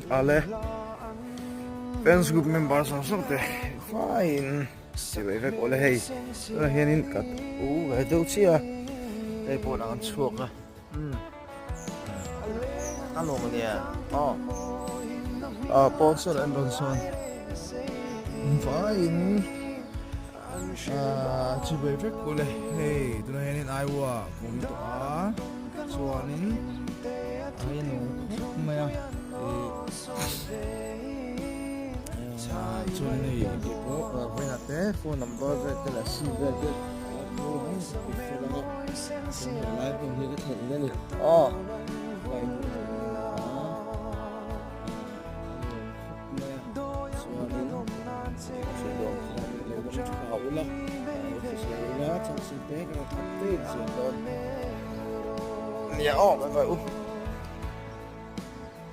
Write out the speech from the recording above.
Ale fans group members ang sorte fine si ve ole hei la hianin kat ve deu chia hei po na kan chuak ka ano mo niya Paulson and Ronson fine si ve ole hei tu na hianin Iowa kung to chuanin ayun maya cho nên là có bên là té phone number về cái là sim về cái lại cùng như cái thằng này vậy